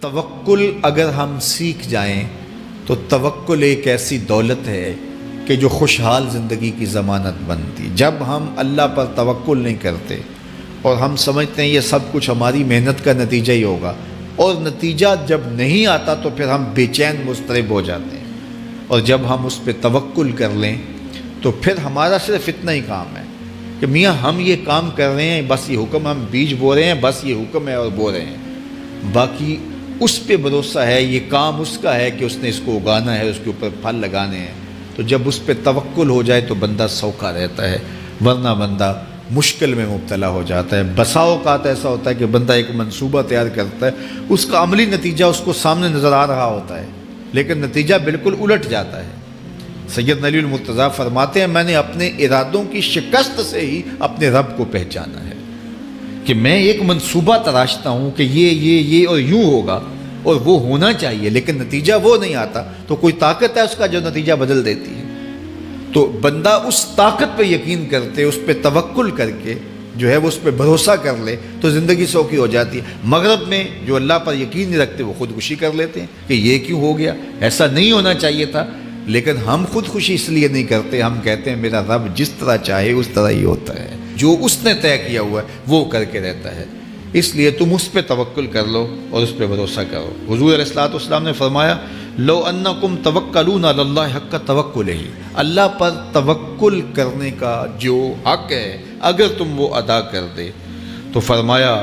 توکل اگر ہم سیکھ جائیں تو توکل ایک ایسی دولت ہے کہ جو خوشحال زندگی کی ضمانت بنتی۔ جب ہم اللہ پر توکل نہیں کرتے اور ہم سمجھتے ہیں یہ سب کچھ ہماری محنت کا نتیجہ ہی ہوگا، اور نتیجہ جب نہیں آتا تو پھر ہم بے چین مضطرب ہو جاتے ہیں، اور جب ہم اس پہ توکل کر لیں تو پھر ہمارا صرف اتنا ہی کام ہے کہ میاں ہم یہ کام کر رہے ہیں، بس یہ حکم، ہم بیج بو رہے ہیں، بس یہ حکم ہے اور بو رہے ہیں، باقی اس پہ بھروسہ ہے، یہ کام اس کا ہے کہ اس نے اس کو اگانا ہے، اس کے اوپر پھل لگانے ہیں۔ تو جب اس پہ توکل ہو جائے تو بندہ سوکھا رہتا ہے، ورنہ بندہ مشکل میں مبتلا ہو جاتا ہے۔ بسا اوقات ایسا ہوتا ہے کہ بندہ ایک منصوبہ تیار کرتا ہے، اس کا عملی نتیجہ اس کو سامنے نظر آ رہا ہوتا ہے، لیکن نتیجہ بالکل الٹ جاتا ہے۔ سید علی المرتضیٰ فرماتے ہیں میں نے اپنے ارادوں کی شکست سے ہی اپنے رب کو پہچانا ہے، کہ میں ایک منصوبہ تراشتا ہوں کہ یہ اور یوں ہوگا اور وہ ہونا چاہیے، لیکن نتیجہ وہ نہیں آتا، تو کوئی طاقت ہے اس کا جو نتیجہ بدل دیتی ہے۔ تو بندہ اس طاقت پہ یقین کرتے، اس پہ توکل کر کے جو ہے وہ اس پہ بھروسہ کر لے تو زندگی سوکھی ہو جاتی ہے۔ مغرب میں جو اللہ پر یقین نہیں رکھتے وہ خودکشی کر لیتے ہیں کہ یہ کیوں ہو گیا، ایسا نہیں ہونا چاہیے تھا، لیکن ہم خودکشی اس لیے نہیں کرتے، ہم کہتے ہیں میرا رب جس طرح چاہے اس طرح ہی ہوتا ہے، جو اس نے طے کیا ہوا ہے وہ کر کے رہتا ہے، اس لیے تم اس پہ توکل کر لو اور اس پہ بھروسہ کرو۔ حضور علیہ الصلوۃ نے فرمایا لو انکم توکلون علی اللہ حق توکلہ، اللہ پر توکل کرنے کا جو حق ہے اگر تم وہ ادا کر دے تو فرمایا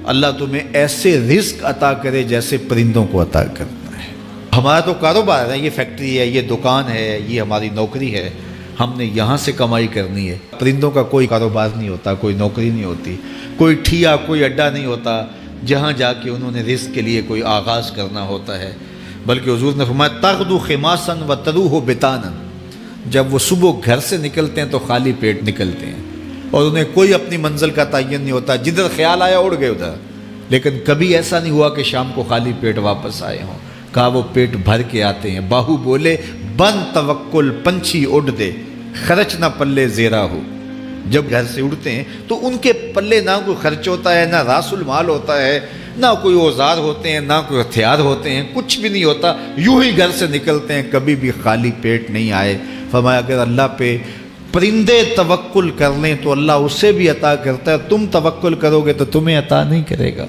اللہ تمہیں ایسے رزق عطا کرے جیسے پرندوں کو عطا کرتا ہے۔ ہمارا تو کاروبار ہے، یہ فیکٹری ہے، یہ دکان ہے، یہ ہماری نوکری ہے، ہم نے یہاں سے کمائی کرنی ہے۔ پرندوں کا کوئی کاروبار نہیں ہوتا، کوئی نوکری نہیں ہوتی، کوئی ٹھیا، کوئی اڈا نہیں ہوتا جہاں جا کے انہوں نے رزق کے لیے کوئی آغاز کرنا ہوتا ہے، بلکہ حضور نے فرمایا تغدو خماسا و تروح بطانا، جب وہ صبح گھر سے نکلتے ہیں تو خالی پیٹ نکلتے ہیں اور انہیں کوئی اپنی منزل کا تعین نہیں ہوتا، جدھر خیال آیا اڑ گئے ادھر، لیکن کبھی ایسا نہیں ہوا کہ شام کو خالی پیٹ واپس آئے ہوں، کہا وہ پیٹ بھر کے آتے ہیں۔ باہو بولے بن توکل پنچھی اڑ دے، خرچ نہ پلے زیرا ہو، جب گھر سے اڑتے ہیں تو ان کے پلے نہ کوئی خرچ ہوتا ہے، نہ راس المال ہوتا ہے، نہ کوئی اوزار ہوتے ہیں، نہ کوئی ہتھیار ہوتے ہیں، کچھ بھی نہیں ہوتا، یوں ہی گھر سے نکلتے ہیں، کبھی بھی خالی پیٹ نہیں آئے۔ فرمایا اگر اللہ پہ پرندے توکل کر لیں تو اللہ اسے بھی عطا کرتا ہے، تم توکل کرو گے تو تمہیں عطا نہیں کرے گا،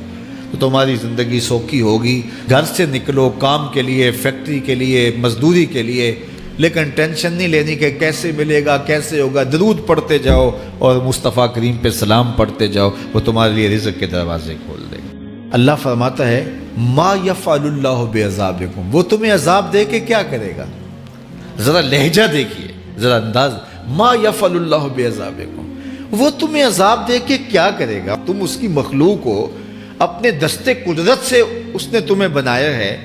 تو تمہاری زندگی سوکھی ہوگی۔ گھر سے نکلو کام کے لیے، فیکٹری کے لیے، مزدوری کے لیے، لیکن ٹینشن نہیں لینی کہ کیسے ملے گا، کیسے ہوگا، درود پڑھتے جاؤ اور مصطفیٰ کریم پہ سلام پڑھتے جاؤ، وہ تمہارے لیے رزق کے دروازے کھول دے گا۔ اللہ فرماتا ہے ما یفعل اللہ بعذابکم، وہ تمہیں عذاب دے کے کیا کرے گا؟ ذرا لہجہ دیکھیے، ذرا انداز، ما یفعل اللہ بعذابکم، وہ تمہیں عذاب دے کے کیا کرے گا؟ تم اس کی مخلوق ہو، اپنے دستے قدرت سے اس نے تمہیں بنایا ہے،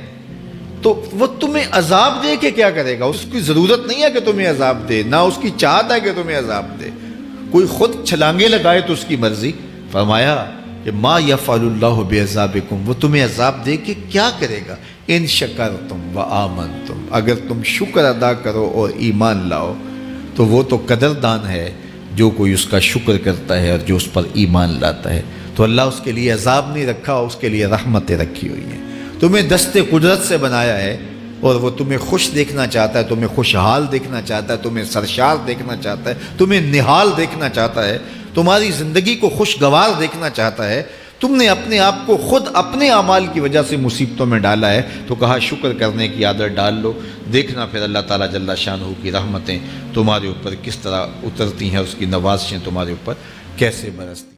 تو وہ تمہیں عذاب دے کے کیا کرے گا؟ اس کی ضرورت نہیں ہے کہ تمہیں عذاب دے، نہ اس کی چاہت ہے کہ تمہیں عذاب دے، کوئی خود چھلانگے لگائے تو اس کی مرضی۔ فرمایا کہ ما یفعل اللہ بعذابکم، وہ تمہیں عذاب دے کے کیا کرے گا؟ ان شکرتم و آمنتم، اگر تم شکر ادا کرو اور ایمان لاؤ تو وہ تو قدردان ہے جو کوئی اس کا شکر کرتا ہے اور جو اس پر ایمان لاتا ہے۔ تو اللہ اس کے لیے عذاب نہیں رکھا، اس کے لیے رحمتیں رکھی ہوئی ہیں۔ تمہیں دستے قدرت سے بنایا ہے اور وہ تمہیں خوش دیکھنا چاہتا ہے، تمہیں خوشحال دیکھنا چاہتا ہے، تمہیں سرشار دیکھنا چاہتا ہے، تمہیں نہال دیکھنا چاہتا ہے، تمہاری زندگی کو خوشگوار دیکھنا چاہتا ہے۔ تم نے اپنے آپ کو خود اپنے اعمال کی وجہ سے مصیبتوں میں ڈالا ہے، تو کہا شکر کرنے کی عادت ڈال لو، دیکھنا پھر اللہ تعالیٰ جل شانہ کی رحمتیں تمہارے اوپر کس طرح اترتی ہیں، اس کی نوازشیں تمہارے اوپر کیسے برستی ہیں۔